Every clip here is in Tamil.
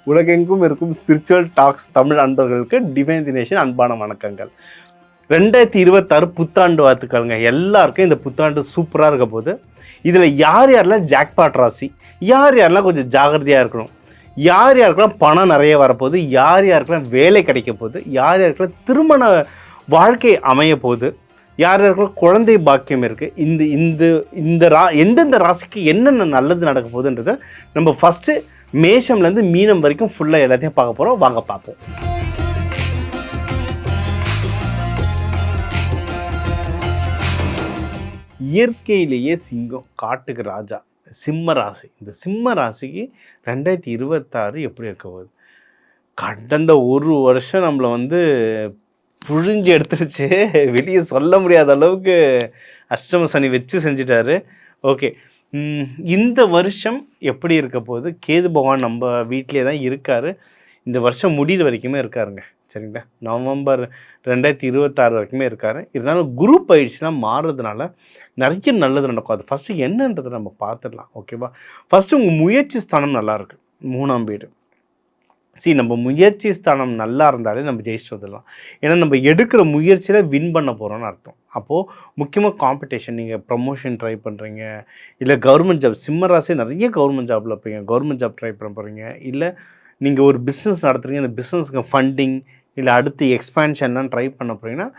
உலகெங்கும் இருக்கும் ஸ்பிரிச்சுவல் டாக்ஸ் தமிழ் அன்பர்களுக்கு டிவைன் தினேஷன் அன்பான வணக்கங்கள். 2026 புத்தாண்டு வாழ்த்துக்கள்ங்க. எல்லாருக்கும் இந்த புத்தாண்டு சூப்பராக இருக்க போது. இதில் யார் யாரெல்லாம் ஜாக்பாட் ராசி, யார் யாரெல்லாம் கொஞ்சம் ஜாகிரதையாக இருக்கணும், யார் யாருக்கெல்லாம் பணம் நிறைய வரப்போகுது, யார் யாருக்கெல்லாம் வேலை கிடைக்க போகுது, யார் யாருக்கெல்லாம் திருமண வாழ்க்கை அமைய போகுது, யார் யாருக்கெல்லாம் குழந்தை பாக்கியம் இருக்குது, எந்தெந்த ராசிக்கு என்னென்ன நல்லது நடக்க போகுதுன்றதை நம்ம ஃபஸ்ட்டு மேஷம்லேருந்து மீனம் வரைக்கும் ஃபுல்லாக எல்லாத்தையும் பார்க்க போகிறோம். வாங்க பார்ப்போம். இயற்கையிலேயே சிங்கம், காட்டுக்கு ராஜா, சிம்ம ராசி. இந்த சிம்ம ராசிக்கு 2026 எப்படி இருக்க போகுது? கடந்த ஒரு வருஷம் நம்மளை புழிஞ்சு எடுத்துருச்சு. வெளியே சொல்ல முடியாத அளவுக்கு அஷ்டம சனி வச்சு செஞ்சிட்டாரு. ஓகே, இந்த வருஷம் எப்படி இருக்க போகுது? கேது பகவான் நம்ம வீட்டிலே தான் இருக்கார். இந்த வருஷம் முடிகிற வரைக்குமே இருக்காருங்க. சரிங்களா? நவம்பர் 2026 வரைக்குமே இருக்கார். இருந்தாலும் குரு பயிற்சிலாம் மாறுறதுனால நிறைய நல்லது நடக்கும். அது ஃபஸ்ட்டு என்னன்றதை நம்ம பார்த்துடலாம். ஓகேவா? ஃபஸ்ட்டு உங்கள் முயற்சி ஸ்தானம் நல்லாயிருக்கு, 3ஆம் வீடு. நம்ம முயற்சி ஸ்தானம் நல்லா இருந்தாலே நம்ம ஜெயிச்சுட்டு வந்துடலாம். ஏன்னா நம்ம எடுக்கிற முயற்சியில் வின் பண்ண போகிறோன்னு அர்த்தம். அப்போது முக்கியமாக காம்படிஷன், நீங்கள் ப்ரமோஷன் ட்ரை பண்ணுறீங்க, இல்லை கவர்மெண்ட் ஜாப், சிம்ம ராசி நிறைய கவர்மெண்ட் ஜாப்பில் இருப்பீங்க, கவர்மெண்ட் ஜாப் ட்ரை பண்ண போகிறீங்க, இல்லை நீங்கள் ஒரு பிஸ்னஸ் நடத்துகிறீங்க, இந்த பிஸ்னஸ்க்கு ஃபண்டிங் இல்லை அடுத்து எக்ஸ்பேன்ஷன்லாம் ட்ரை பண்ண போகிறீங்கன்னா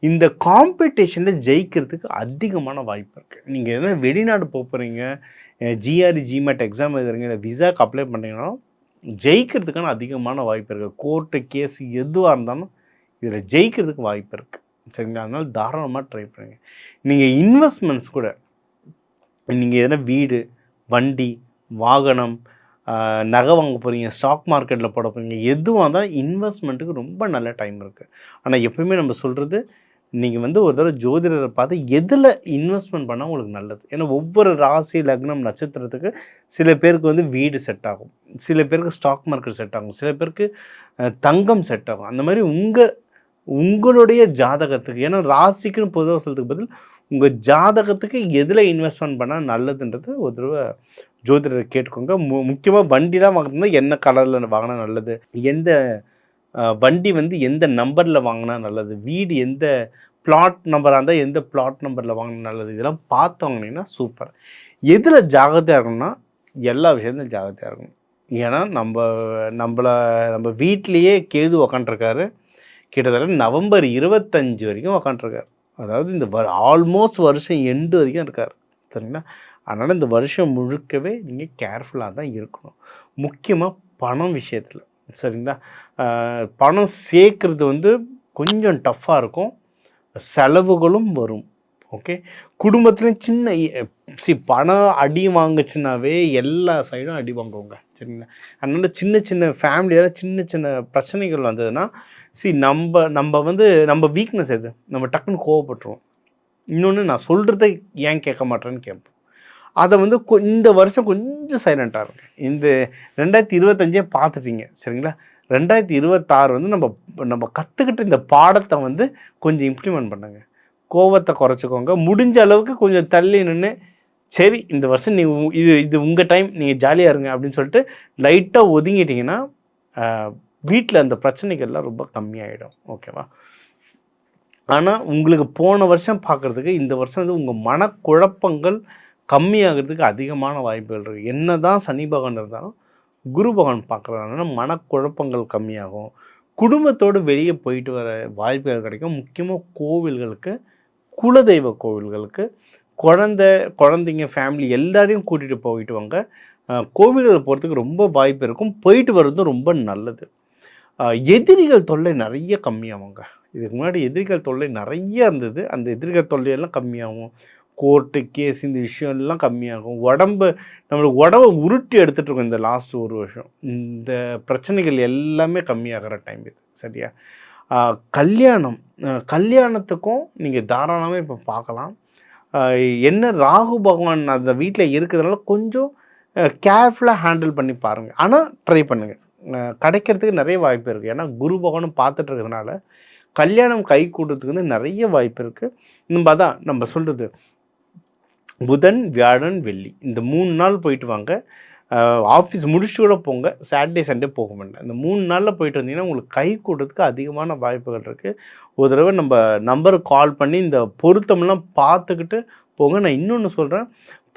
இந்த காம்படிஷனில் ஜெயிக்கிறதுக்கு அதிகமான வாய்ப்பு இருக்குது. நீங்கள் எதனா வெளிநாடு போக போகிறீங்க, ஜிஆர்இ ஜிமேட் எக்ஸாம் எழுதுறீங்க, இல்லை விசாக்கு அப்ளை பண்ணுறீங்கனாலும் ஜெயிக்கிறதுக்கான அதிகமான வாய்ப்பு இருக்குது. கோர்ட்டு கேஸ் எதுவாக இருந்தாலும் இதில் ஜெயிக்கிறதுக்கு வாய்ப்பு இருக்குது. சரிங்களா? அதனால் தாராளமாக ட்ரை பண்ணுங்கள். நீங்கள் இன்வெஸ்ட்மெண்ட்ஸ் கூட, நீங்கள் எதனா வீடு, வண்டி, வாகனம், நகை வாங்க போகிறீங்க, ஸ்டாக் மார்க்கெட்டில் போட போகிறீங்க, எதுவாக இருந்தாலும் இன்வெஸ்ட்மெண்ட்டுக்கு ரொம்ப நல்ல டைம் இருக்குது. ஆனால் எப்பவுமே நம்ம சொல்கிறது, நீங்கள் ஒரு தடவை ஜோதிடரை பார்த்து எதில் இன்வெஸ்ட்மெண்ட் பண்ணால் உங்களுக்கு நல்லது. ஏன்னா ஒவ்வொரு ராசி, லக்னம், நட்சத்திரத்துக்கு சில பேருக்கு வீடு செட் ஆகும், சில பேருக்கு ஸ்டாக் மார்க்கெட் செட் ஆகும், சில பேருக்கு தங்கம் செட் ஆகும். அந்த மாதிரி உங்களுடைய ஜாதகத்துக்கு, ஏன்னா ராசிக்குன்னு பொதுவாக சொல்கிறதுக்கு பதில் உங்கள் ஜாதகத்துக்கு எதில் இன்வெஸ்ட்மெண்ட் பண்ணால் நல்லதுன்றது ஒரு தடவை ஜோதிடரை கேட்டுக்கோங்க. முக்கியமாக வண்டிலாம் வாங்கினா என்ன கலரில் வாங்கினா நல்லது, எந்த வண்டி எந்த நம்பரில் வாங்கினா நல்லது, வீடு எந்த பிளாட் நம்பராக இருந்தால் எந்த பிளாட் நம்பரில் வாங்கினா நல்லது, இதெல்லாம் பார்த்து வாங்கினீங்கன்னா சூப்பர். எதில் ஜாகிரதையாக இருக்கணும்னா எல்லா விஷயத்துலையும் ஜாகிரதையாக இருக்கணும். ஏன்னா நம்ம வீட்லேயே கேது உக்காண்ட்ருக்காரு. கிட்டத்தட்ட நவம்பர் 25 வரைக்கும் உக்காண்ட்ருக்கார். அதாவது இந்த ஆல்மோஸ்ட் வருஷம் எண்டு வரைக்கும் இருக்கார். சரிங்களா? அதனால் இந்த வருஷம் முழுக்கவே நீங்கள் கேர்ஃபுல்லாக தான் இருக்கணும். முக்கியமாக பணம் விஷயத்தில். சரிங்களா? பணம் சேர்க்குறது கொஞ்சம் டஃப்பாக இருக்கும், செலவுகளும் வரும். ஓகே, குடும்பத்துலேயும் சின்ன பணம் அடி வாங்குச்சுன்னாவே எல்லா சைடும் அடி வாங்குவோங்க. சரிங்களா? அதனால் சின்ன சின்ன ஃபேமிலியில் சின்ன சின்ன பிரச்சனைகள் வந்ததுன்னா நம்ம வீக்னஸ் எது, நம்ம டக்குன்னு கோவப்பட்டுருவோம். இன்னொன்று, நான் சொல்கிறத ஏன் கேட்க மாட்டேன்னு கேட்போம். அதை இந்த வருஷம் கொஞ்சம் சைலண்ட்டாக இருங்க. இந்த 2025 பார்த்துட்டீங்க. சரிங்களா? 2026 நம்ம கற்றுக்கிட்ட இந்த பாடத்தை கொஞ்சம் இம்ப்ளிமெண்ட் பண்ணுங்க. கோவத்தை குறைச்சிக்கோங்க. முடிஞ்ச அளவுக்கு கொஞ்சம் தள்ளி நின்று, சரி இந்த வருஷம் இது உங்கள் டைம், நீங்கள் ஜாலியாக இருங்க அப்படின்னு சொல்லிட்டு லைட்டாக ஒதுங்கிட்டிங்கன்னா வீட்டில் அந்த பிரச்சனைகள்லாம் ரொம்ப கம்மியாயிடும். ஓகேவா? ஆனால் உங்களுக்கு போன வருஷம் பார்க்குறதுக்கு இந்த வருஷம் உங்கள் மனக்குழப்பங்கள் கம்மியாகிறதுக்கு அதிகமான வாய்ப்புகள் இருக்குது. என்ன தான் சனி பகவான் இருந்தாலும் குரு பகவான் பார்க்குறதுனால மனக்குழப்பங்கள் கம்மியாகும். குடும்பத்தோடு வெளியே போயிட்டு வர வாய்ப்புகள் கிடைக்கும். முக்கியமாக கோவில்களுக்கு, குலதெய்வ கோவில்களுக்கு, குழந்தைங்க, ஃபேமிலி எல்லாரையும் கூட்டிகிட்டு போயிட்டு வாங்க. கோவில்களை போகிறதுக்கு ரொம்ப வாய்ப்பு இருக்கும். போயிட்டு வர்றதும் ரொம்ப நல்லது. எதிரிகள் தொல்லை நிறைய கம்மியாகுங்க. இதுக்கு முன்னாடி எதிரிகள் தொல்லை நிறைய இருந்தது. அந்த எதிரிகள் தொல்லையெல்லாம் கம்மியாகும். கோர்ட்டு கேஸ் இந்த விஷயம் எல்லாம் கம்மியாகும். நம்மளுக்கு உடம்பை உருட்டி எடுத்துகிட்ருக்கோம் இந்த லாஸ்ட் ஒரு வருஷம். இந்த பிரச்சனைகள் எல்லாமே கம்மியாகிற டைம் இது. சரியா? கல்யாணத்துக்கும் நீங்கள் தாராளமாக இப்போ பார்க்கலாம். என்ன, ராகு பகவான் அந்த வீட்டில் இருக்கிறதுனால கொஞ்சம் கேர்ஃபுல்லாக ஹேண்டில் பண்ணி பாருங்கள். ஆனால் ட்ரை பண்ணுங்கள், கிடைக்கிறதுக்கு நிறைய வாய்ப்பு இருக்குது. ஏன்னா குரு பகவானும் பார்த்துட்டு இருக்கிறதுனால கல்யாணம் கை கூடுறதுக்கு நிறைய வாய்ப்பு இருக்குது. நம்ம சொல்கிறது புதன், வியாழன், வெள்ளி இந்த 3 நாள் போயிட்டு வாங்க. ஆஃபீஸ் முடிச்சுட்டு கூட போங்க, சாட்டர்டே சண்டே போக வேண்டாம். இந்த 3 நாளில் போயிட்டு வந்தீங்கன்னா உங்களுக்கு கை கூட்டத்துக்கு அதிகமான வாய்ப்புகள் இருக்குது. ஒரு தடவை நம்ம நம்பருக்கு கால் பண்ணி இந்த பொருத்தம்லாம் பார்த்துக்கிட்டு போங்க. நான் இன்னொன்று சொல்கிறேன்,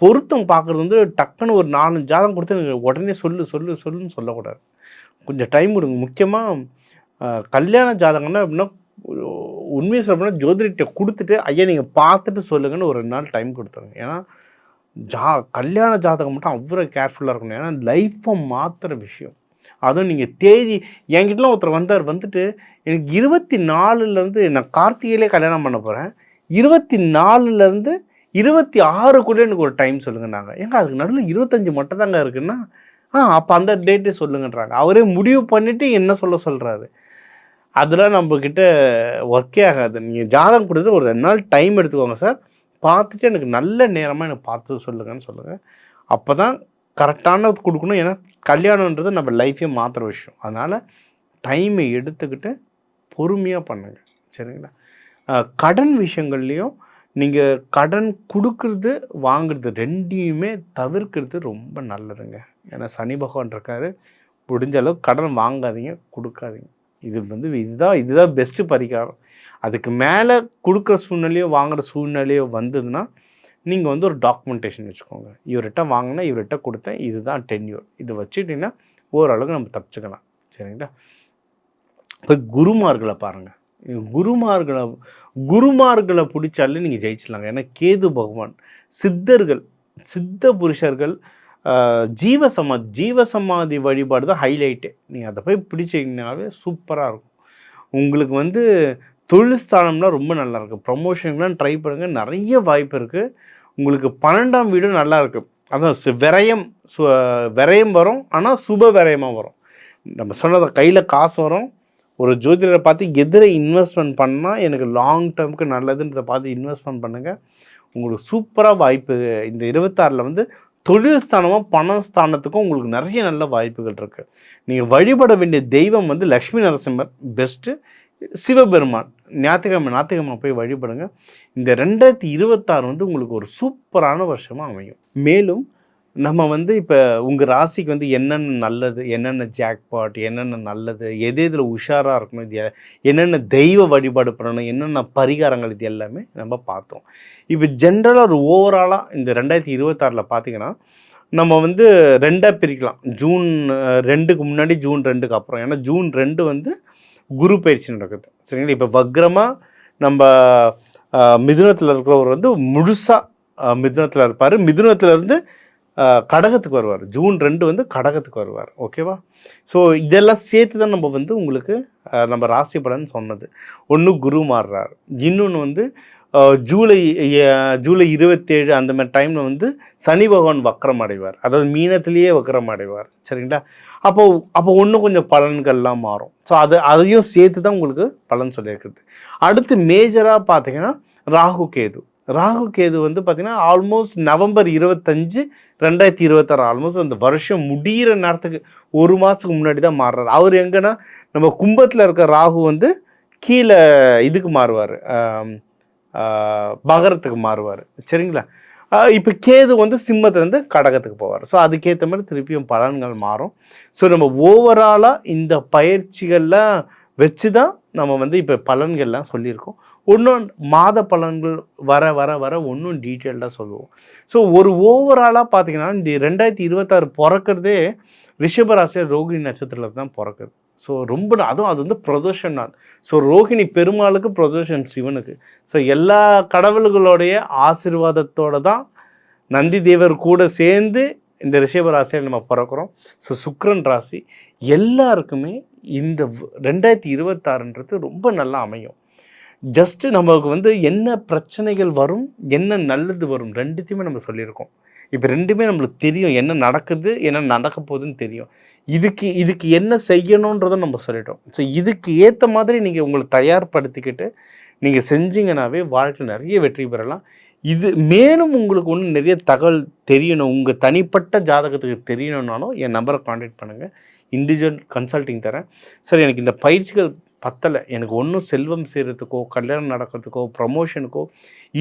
பொருத்தம் பார்க்குறது வந்து டக்குன்னு ஒரு 4 ஜாதகம் கொடுத்து எனக்கு உடனே சொல்லுன்னு சொல்லக்கூடாது. கொஞ்சம் டைம் கொடுங்க. முக்கியமாக கல்யாண ஜாதகம்னா எப்படின்னா, உண்மையை சொல்லப்போனால் ஜோதிடர்கிட்ட கொடுத்துட்டு ஐயா நீங்கள் பார்த்துட்டு சொல்லுங்கன்னு ஒரு 2 நாள் டைம் கொடுத்துருங்க. ஏன்னா கல்யாண ஜாதகம் மட்டும் அவ்வளோ கேர்ஃபுல்லாக இருக்கணும். ஏன்னா லைஃப்பை மாற்றுற விஷயம். அதுவும் நீங்கள் தேதி என்கிட்டலாம் ஒருத்தர் வந்துட்டு எனக்கு 24லேருந்து நான் கார்த்திகையிலே கல்யாணம் பண்ண போகிறேன், 24லேருந்து 26க்குள்ளே எனக்கு ஒரு டைம் சொல்லுங்கன்னாங்க. ஏங்க அதுக்கு நடுவில் 25 மட்டும் தாங்க இருக்குன்னா, அப்போ அந்த டேட்டே சொல்லுங்கன்றாங்க. அவரே முடிவு பண்ணிவிட்டு என்ன சொல்கிறாரு. அதெல்லாம் நம்மக்கிட்ட ஒர்க்கே ஆகாது. நீங்கள் ஜாதகம் கொடுத்துட்டு ஒரு 2 நாள் டைம் எடுத்துக்கோங்க சார், பார்த்துட்டு எனக்கு நல்ல நேரமாக எனக்கு பார்த்து சொல்லுங்கன்னு சொல்லுங்கள். அப்போ தான் கரெக்டானது கொடுக்கணும். ஏன்னா கல்யாணன்றது நம்ம லைஃப்பே மாற்றுற விஷயம். அதனால் டைமை எடுத்துக்கிட்டு பொறுமையாக பண்ணுங்கள், சரிங்களா? கடன் விஷயங்கள்லேயும் நீங்கள் கடன் கொடுக்குறது வாங்குறது ரெண்டையுமே தவிர்க்கிறது ரொம்ப நல்லதுங்க. ஏன்னா சனி பகவான் இருக்கார். முடிஞ்ச அளவுக்கு கடன் வாங்காதீங்க, கொடுக்காதீங்க. இதுதான் பெஸ்ட்டு பரிகாரம். அதுக்கு மேலே கொடுக்குற சூழ்நிலையோ வாங்குகிற சூழ்நிலையோ வந்ததுன்னா நீங்கள் வந்து ஒரு டாக்குமெண்டேஷன் வச்சுக்கோங்க. இவர்கிட்ட வாங்கினா இவர்கிட்ட கொடுத்தேன், இதுதான் டென்யூர், இது வச்சுட்டிங்கன்னா ஓரளவுக்கு நம்ம தப்பிச்சுக்கலாம், சரிங்களா? இப்போ குருமார்களை பாருங்கள். குருமார்களை பிடிச்சாலே நீங்கள் ஜெயிச்சிடலாங்க. ஏன்னா கேது பகவான், சித்த புருஷர்கள், ஜீவசமாதி வழிபாடு தான் ஹைலைட்டு. நீங்கள் அதை போய் பிடிச்சிங்கனாவே சூப்பராக இருக்கும். உங்களுக்கு வந்து தொழில் ஸ்தானம்லாம் ரொம்ப நல்லாயிருக்கு. ப்ரமோஷனுக்குலாம் ட்ரை பண்ணுங்கள், நிறைய வாய்ப்பு இருக்குது. உங்களுக்கு 12ஆம் வீடும் நல்லா இருக்குது. அதான் விரயம் வரும், ஆனால் சுப விரயமாக வரும். நம்ம சொன்னதை கையில் காசு வரும். ஒரு ஜோதிடரை பார்த்து எதிரை இன்வெஸ்ட்மெண்ட் பண்ணால் எனக்கு லாங் டேர்முக்கு நல்லதுன்றதை பார்த்து இன்வெஸ்ட்மெண்ட் பண்ணுங்கள். உங்களுக்கு சூப்பராக வாய்ப்பு. இந்த 26ல் வந்து தொழில் ஸ்தானமாக பணம் ஸ்தானத்துக்கும் உங்களுக்கு நிறைய நல்ல வாய்ப்புகள் இருக்குது. நீங்கள் வழிபட வேண்டிய தெய்வம் வந்து லக்ஷ்மி நரசிம்மர் பெஸ்ட்டு, சிவபெருமான் ஞாயிற்றுக்கிழமை போய் வழிபடுங்க. இந்த 2026 வந்து உங்களுக்கு ஒரு சூப்பரான வருஷமாக அமையும். மேலும் நம்ம வந்து இப்போ உங்கள் ராசிக்கு வந்து என்னென்ன நல்லது, என்னென்ன ஜாக்பாட், என்னென்ன நல்லது, இதில் உஷாராக இருக்கணும், இது என்னென்ன தெய்வ வழிபாடு பண்ணணும், என்னென்ன பரிகாரங்கள், இது எல்லாமே நம்ம பார்த்தோம். இப்போ ஜென்ரலாக ஒரு ஓவராலாக இந்த 2026 பார்த்திங்கன்னா நம்ம வந்து 2ஆக பிரிக்கலாம். ஜூன் 2க்கு முன்னாடி, ஜூன் 2க்கு அப்புறம். ஏன்னா ஜூன் 2 வந்து குரு பயிற்சி நடக்குது, சரிங்களா? இப்போ வக்ரமாக நம்ம மிதுனத்தில் இருக்கிறவர் வந்து முழுசாக மிதுனத்தில் இருப்பார். மிதுனத்திலேருந்து கடகத்துக்கு வருவார். ஜூன் 2 வந்து கடகத்துக்கு வருவார், ஓகேவா? ஸோ இதெல்லாம் சேர்த்து தான் நம்ம வந்து உங்களுக்கு நம்ம ராசி பலன் சொன்னது. ஒன்று குரு மாறுறார், இன்னொன்று வந்து ஜூலை 27 அந்த மாதிரி டைமில் வந்து சனி பகவான் வக்கரம் அடைவார். அதாவது மீனத்திலேயே வக்கரம் அடைவார், சரிங்களா? அப்போ ஒன்று கொஞ்சம் பலன்கள்லாம் மாறும். ஸோ அதையும் சேர்த்து தான் உங்களுக்கு பலன் சொல்லியிருக்குது. அடுத்து மேஜராக பார்த்தீங்கன்னா ராகு கேது வந்து பார்த்திங்கன்னா ஆல்மோஸ்ட் நவம்பர் 25, 2026 ஆல்மோஸ்ட் அந்த வருஷம் முடிகிற நேரத்துக்கு 1 மாதத்துக்கு முன்னாடி தான் மாறுறாரு. அவர் எங்கன்னா நம்ம கும்பத்தில் இருக்க ராகு வந்து கீழே இதுக்கு மாறுவார், மகரத்துக்கு மாறுவார், சரிங்களா? இப்போ கேது வந்து சிம்மத்துலேருந்து கடகத்துக்கு போவார். ஸோ அதுக்கேற்ற மாதிரி திருப்பியும் பலன்கள் மாறும். ஸோ நம்ம ஓவராலாக இந்த பயிற்சிகள்லாம் வச்சு தான் நம்ம வந்து இப்போ பலன்கள்லாம் சொல்லியிருக்கோம். இன்னும் மாத பலன்கள் வர வர வர ஒன்றும் டீட்டெயில்டாக சொல்லுவோம். ஸோ ஒரு ஓவராலாக பார்த்தீங்கன்னா இந்த 2026 பிறக்கிறதே ரிஷபராசியில் ரோகிணி நட்சத்திரத்தில் தான் பிறக்குது. ஸோ அது வந்து பிரதோஷம் நாள். ஸோ ரோகிணி பெருமாளுக்கு, பிரதோஷம் சிவனுக்கு. ஸோ எல்லா கடவுள்களுடைய ஆசீர்வாதத்தோடு தான் நந்தி தேவர் கூட சேர்ந்து இந்த ரிஷபராசியில் நம்ம பிறக்கிறோம். ஸோ சுக்கிரன் ராசி எல்லாருக்குமே இந்த 2026ன்றது ரொம்ப நல்லா அமையும். ஜஸ்ட்டு நமக்கு வந்து என்ன பிரச்சனைகள் வரும், என்ன நல்லது வரும், ரெண்டுத்தையுமே நம்ம சொல்லியிருக்கோம். இப்போ ரெண்டுமே நம்மளுக்கு தெரியும், என்ன நடக்குது, என்ன நடக்க போகுதுன்னு தெரியும். இதுக்கு என்ன செய்யணுன்றதை நம்ம சொல்லிட்டோம். ஸோ இதுக்கு ஏற்ற மாதிரி நீங்கள் உங்களை தயார்படுத்திக்கிட்டு நீங்கள் செஞ்சீங்கன்னாவே வாழ்க்கையில் நிறைய வெற்றி பெறலாம். இது மேலும் உங்களுக்கு ஒன்று நிறைய தகவல் தெரியணும், உங்கள் தனிப்பட்ட ஜாதகத்துக்கு தெரியணுன்னாலும் என் நம்பரை கான்டாக்ட் பண்ணுங்கள். இண்டிவிஜுவல் கன்சல்ட்டிங் தரேன். சார் எனக்கு இந்த பயிற்சிகள் பத்தலை, எனக்கு ஒன்றும் செல்வம் சேர்கிறதுக்கோ, கல்யாணம் நடக்கிறதுக்கோ, ப்ரமோஷனுக்கோ,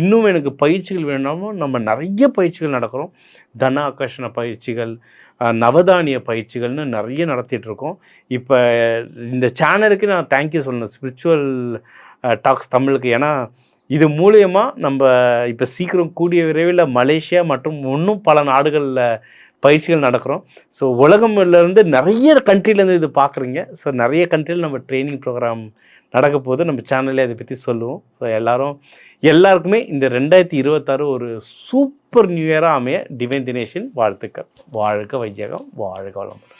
இன்னும் எனக்கு பயிற்சிகள் வேணும்னாலும் நம்ம நிறைய பயிற்சிகள் நடக்கிறோம். தன ஆகர்ஷண பயிற்சிகள், நவதானிய பயிற்சிகள்னு நிறைய நடத்திட்டுருக்கோம். இப்போ இந்த சேனலுக்கு நான் தேங்க்யூ சொல்லணும், ஸ்பிரிச்சுவல் டாக்ஸ் தமிழுக்கு. ஏன்னா இது மூலியமா நம்ம இப்போ சீக்கிரம் கூடிய விரைவில் மலேசியா மற்றும் இன்னும் பல நாடுகளில் பயிற்சிகள் நடக்கிறோம். ஸோ உலகம்லேருந்து நிறைய கண்ட்ரிலேருந்து இது பார்க்குறீங்க. ஸோ நிறைய கண்ட்ரியில் நம்ம ட்ரெயினிங் ப்ரோக்ராம் நடக்க போது நம்ம சேனல்லே அதை பற்றி சொல்லுவோம். ஸோ எல்லாருக்குமே இந்த 2026 ஒரு சூப்பர் நியூ இயராக அமைய டிவைன் தினேஷின் வாழ்த்துக்கள். வாழ்க வையகம், வாழ்க வளமுடன்.